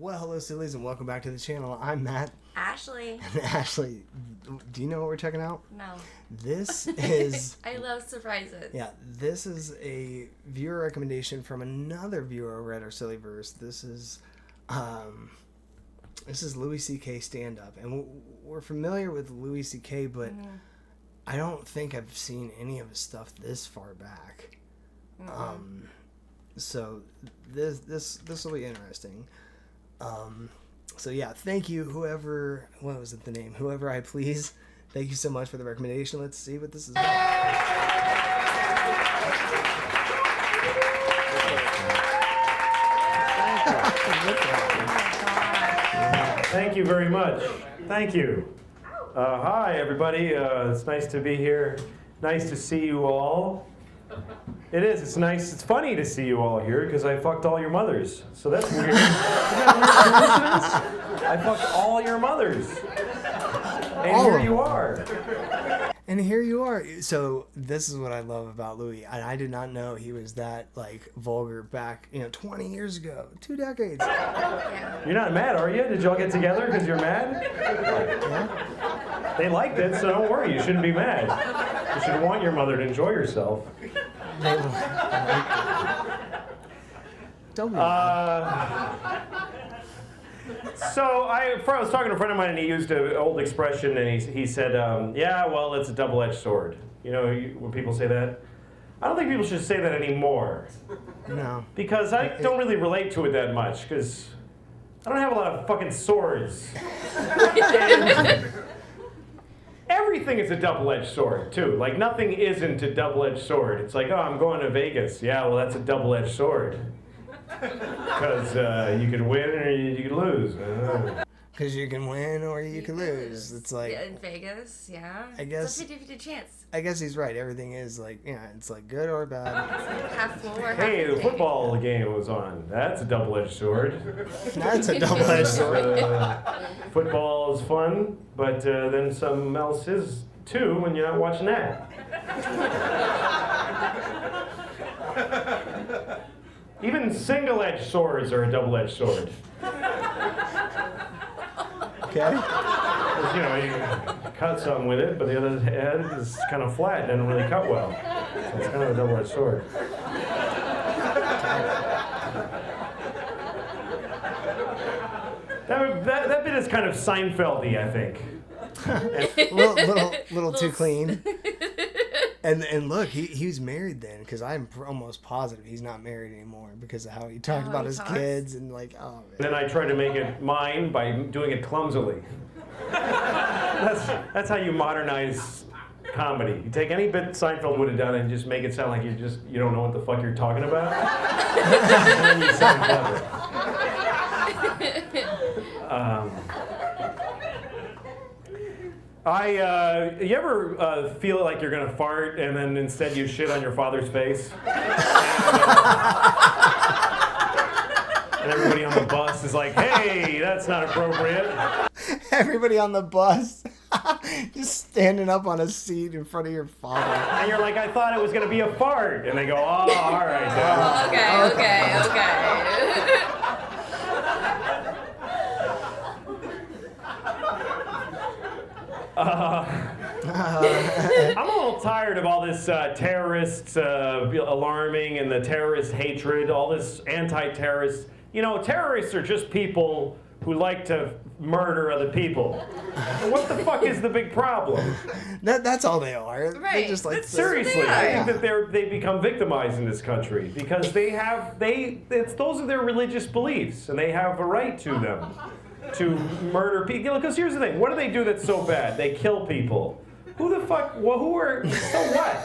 Well, hello, sillies, and welcome back to the channel. I'm Matt. Ashley. And Ashley, do you know what we're checking out? No. This is... I love surprises. Yeah, this is a viewer recommendation from another viewer over at our SillieVerse. This is Louis C.K. stand-up. And we're familiar with Louis C.K., but I don't think I've seen any of his stuff this far back. So this will be interesting. So yeah, thank you, whoever I please. Thank you so much for the recommendation. Let's see what this is about. Thank you very much. Thank you. Hi, everybody. It's nice to be here. Nice to see you all. It is. It's nice. It's funny to see you all here because I fucked all your mothers. So that's weird. Isn't that a weird coincidence? I fucked all your mothers. And all here you are. And here you are. So this is what I love about Louis. And I did not know he was that vulgar back, 20 years ago, 2 decades. Yeah. You're not mad, are you? Did y'all get together because you're mad? Yeah. They liked it, so don't worry. You shouldn't be mad. You should want your mother to enjoy herself. Don't be mad. So I was talking to a friend of mine, and he used an old expression, and he said, yeah, well, it's a double-edged sword. You know, when people say that? I don't think people should say that anymore. No. Because I don't really relate to it that much, because I don't have a lot of fucking swords. And everything is a double-edged sword, too. Like, nothing isn't a double-edged sword. It's like, oh, I'm going to Vegas. Yeah, well, that's a double-edged sword. Because you could win or you could lose. Because you can win or you can lose. It's like... Yeah, in Vegas, yeah. I guess... It's a 50-50 chance. I guess he's right. Everything is it's like good or bad. It's like half full or half Hey, the empty. football game was on. That's a double-edged sword. That's a double-edged sword. Football is fun, but then something else is too when you're not watching that. Even single-edged swords are a double-edged sword. Okay. Because, you cut something with it, but the other head is kind of flat, doesn't really cut well. So it's kind of a double-edged sword. That bit is kind of Seinfeld-y, I think. little too clean. And look, he was married then, because I'm almost positive he's not married anymore because of how he talked about his kids and man. Then I try to make it mine by doing it clumsily. That's how you modernize comedy. You take any bit Seinfeld would have done and just make it sound like you don't know what the fuck you're talking about. And then you sound clever. You ever feel like you're gonna fart and then instead you shit on your father's face? And everybody on the bus is like, hey, that's not appropriate. Everybody on the bus just standing up on a seat in front of your father. And you're like, I thought it was gonna be a fart. And they go, oh, all right, then. Okay. I'm a little tired of all this terrorists alarming and the terrorist hatred, all this anti-terrorist. Terrorists are just people who like to murder other people. What the fuck is the big problem? That's all they are. Right. They just like Seriously, I think that they become victimized in this country because those are their religious beliefs and they have a right to them. To murder people. Because here's the thing. What do they do that's so bad? They kill people. Who the fuck? Well, so what?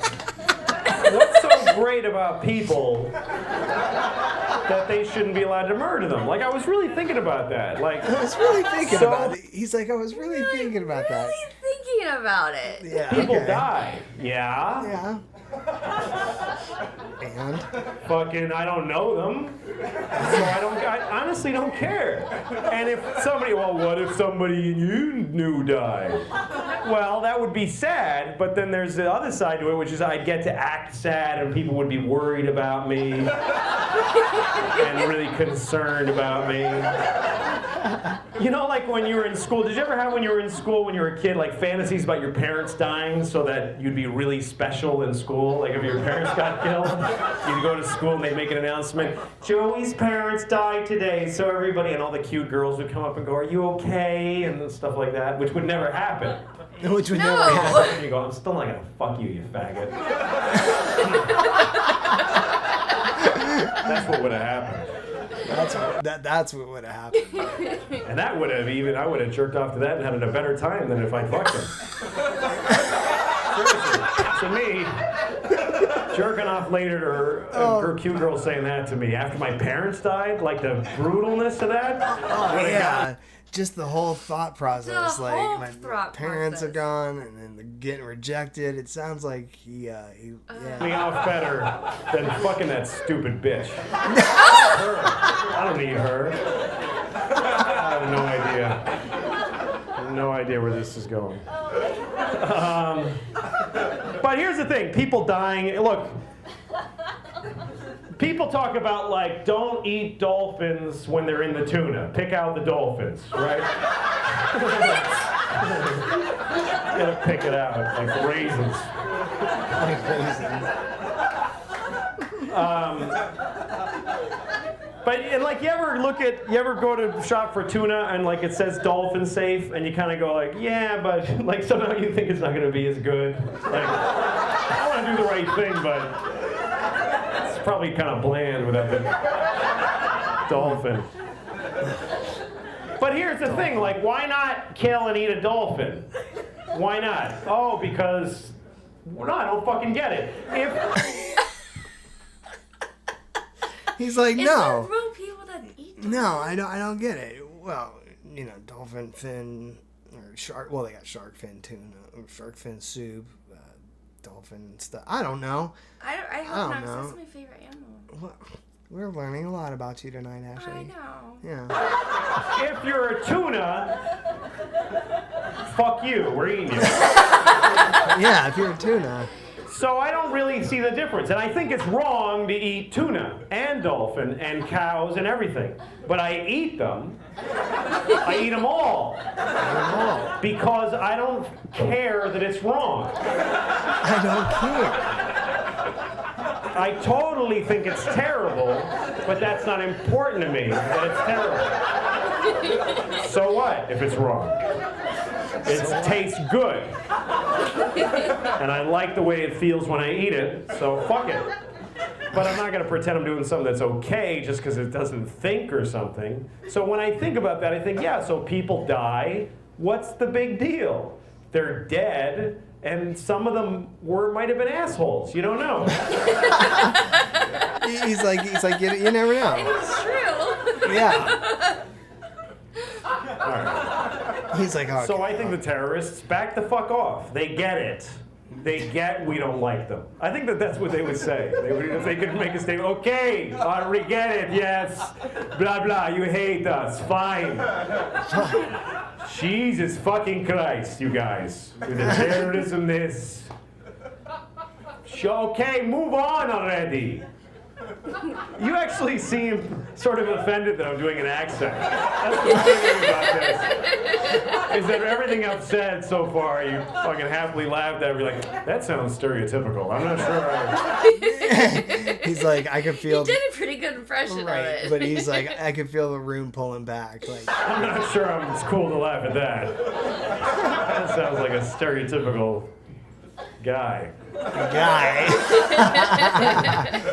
What's so great about people that they shouldn't be allowed to murder them? Like, I was really thinking about that. I was really thinking about it. He's like, I was really thinking about that. Thinking about it. Yeah. People okay. die. Yeah. Yeah. And? Fucking, I don't know them. So I honestly don't care. And if what if somebody you knew died? Well, that would be sad, but then there's the other side to it, which is I'd get to act sad and people would be worried about me and really concerned about me. You know, like when you were in school, did you ever have when you were in school, when you were a kid, like fantasies about your parents dying so that you'd be really special in school? Like if your parents got killed, you'd go to school and they'd make an announcement, Joey's parents died today, so everybody, and all the cute girls would come up and go, are you okay? And stuff like that, which would never happen. Which would never happen. And you go, I'm still not gonna fuck you, you faggot. That's what would have happened. That's what would have happened. And that would have I would have jerked off to that and had a better time than if I fucked him. Seriously. To me, jerking off later to her cute girl saying that to me after my parents died, like the brutalness of that. Oh, yeah. Just the whole thought process. The like whole my thought parents process. are gone and then they're getting rejected. It sounds like he Me off better than fucking that stupid bitch. Her. I don't need her. I have no idea. I have no idea where this is going. But here's the thing: people dying. Look, people talk about like, don't eat dolphins when they're in the tuna. Pick out the dolphins, right? You gotta pick it out like raisins. But and like you ever go to shop for tuna and like it says dolphin safe and you kind of go like, yeah, but like somehow you think it's not gonna be as good. Like I want to do the right thing, but it's probably kind of bland without the dolphin. But here's the thing, like why not kill and eat a dolphin? Why not? Oh, because no, I don't fucking get it. He's like, Is no. there real people that eat dolphins? No, I don't get it. Well, dolphin fin or shark. Well, they got shark fin tuna, or shark fin soup, dolphin stuff. I don't know. I hope don't not, 'cause know. that's my favorite animal. Well, we're learning a lot about you tonight, Ashley. I know. Yeah. If you're a tuna, fuck you. We're eating you. Yeah, if you're a tuna. So I don't really see the difference. And I think it's wrong to eat tuna and dolphin and cows and everything. But I eat them. I eat them all. Because I don't care that it's wrong. I don't care. I totally think it's terrible, but that's not important to me that it's terrible. So what if it's wrong? It tastes good. And I like the way it feels when I eat it, so fuck it. But I'm not going to pretend I'm doing something that's okay just because it doesn't think or something. So when I think about that, I think, yeah, so people die. What's the big deal? They're dead, and some of them might have been assholes. You don't know. He's like, you never know. It's true. Yeah. All right. He's like, okay. So I think the terrorists back the fuck off. They get it. They get we don't like them. I think that's what they would say. If they could make a statement, okay, we get it, yes, blah, blah, you hate us, fine. Jesus fucking Christ, you guys. With the terrorism, this. Okay, move on already. You actually seem sort of offended that I'm doing an accent. That's the thing about this. Is that everything I've said so far, you fucking happily laughed at. You're like, that sounds stereotypical. I'm not sure. He's like, I can feel. You did a pretty good impression of Right, it. but he's like, I can feel the room pulling back. Like, I'm not sure it's cool to laugh at that. That sounds like a stereotypical guy.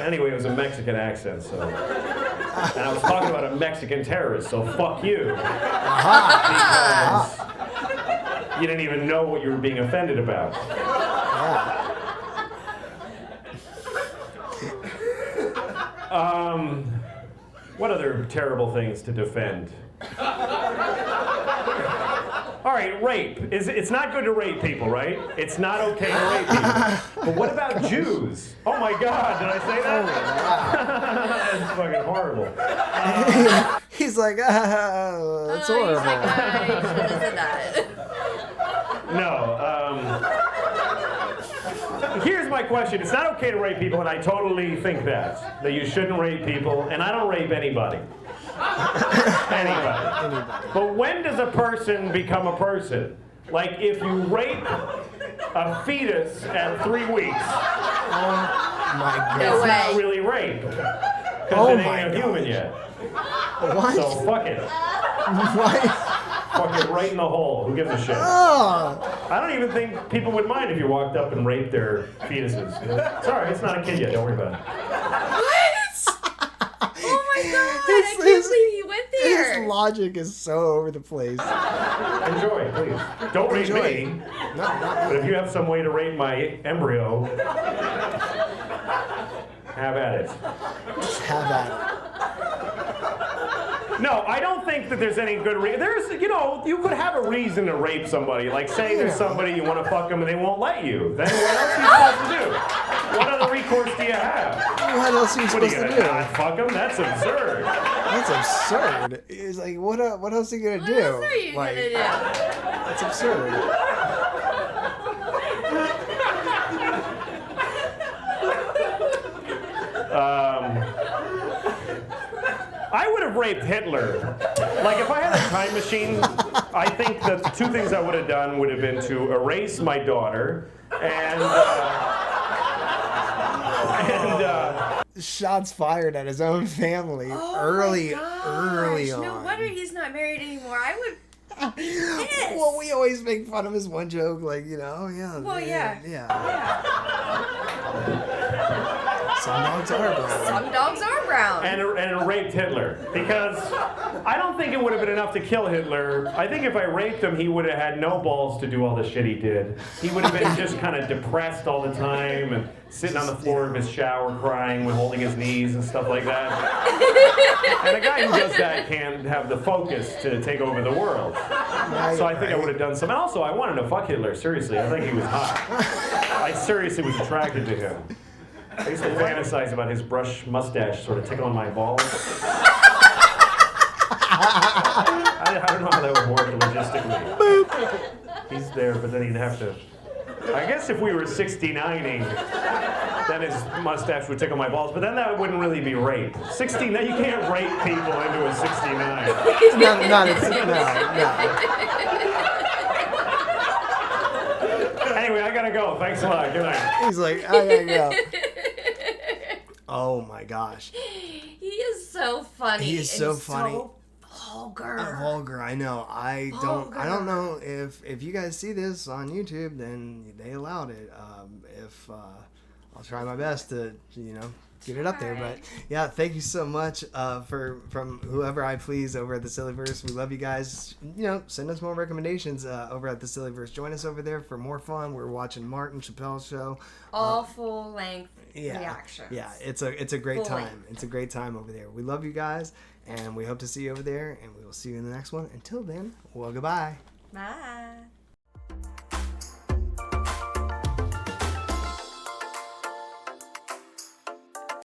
Anyway, it was a Mexican accent, so. And I was talking about a Mexican terrorist, so fuck you. Because you didn't even know what you were being offended about. What other terrible things to defend? All right, rape. It's not good to rape people, right? It's not okay to rape people. But what about Jews? Oh my God, did I say that? That's fucking horrible. he's like, it's horrible. I shouldn't have said that. No. here's my question. It's not okay to rape people, and I totally think that you shouldn't rape people, and I don't rape anybody. Anybody. But when does a person become a person? Like if you rape a fetus at 3 weeks, My God. No it's way. not really rape. Because Oh it my ain't a human gosh. yet. What? So fuck it. What? Fuck it right in the hole. Who gives a shit? Oh. I don't even think people would mind if you walked up and raped their fetuses. Sorry, it's not a kid yet. Don't worry about it. What? Oh my god! His- I can't believe you went His there. logic is so over the place. Enjoy, please. Don't rape Enjoy. me. Not But if you have some way to rape my embryo, have at it. have at No, I don't think that there's any good reason. You could have a reason to rape somebody. Like, say there's somebody you want to fuck them and they won't let you. Then what else are you supposed to do? What other recourse do you have? it. What else are you What are you supposed to gonna do? not fuck them? That's absurd. That's absurd. It's like, what else are you gonna What do? else are you Like, gonna do? That's absurd. I would have raped Hitler. Like, if I had a time machine, I think the two things I would have done would have been to erase my daughter and Shots fired at his own family Oh early my gosh. on. No wonder he's not married anymore. I would be pissed. Well, we always make fun of his one joke, like, Well, yeah. Some dogs are brown. Some dogs are brown. and raped Hitler. Because I don't think it would have been enough to kill Hitler. I think if I raped him, he would have had no balls to do all the shit he did. He would have been just kind of depressed all the time and sitting on the floor of his shower crying with holding his knees and stuff like that. And a guy who does that can't have the focus to take over the world. So I think I would have done some. And also, I wanted to fuck Hitler, seriously. I think he was hot. I seriously was attracted to him. I used to fantasize about his brush mustache sort of tickling my balls. I don't know how that would work logistically. He's there, but then he'd have to... I guess if we were 69ing, then his mustache would tickle my balls, but then that wouldn't really be rape. 69, you can't rape people into a 69. No. Anyway, I gotta go. Thanks a lot. Good night. He's like, I gotta go. Oh my gosh. He is so funny. He is and so funny. So vulgar. Vulgar, I know. I Vulgar. don't know if you guys see this on YouTube, then they allowed it. I'll try my best to, get it up there. But yeah, thank you so much from whoever I please over at the SillieVerse. We love you guys. Send us more recommendations over at the SillieVerse. Join us over there for more fun. We're watching Martin Chappelle show. All full length reactions. Yeah, it's a great Full time. length. It's a great time over there. We love you guys, and we hope to see you over there, and we will see you in the next one. Until then, well, goodbye. Bye.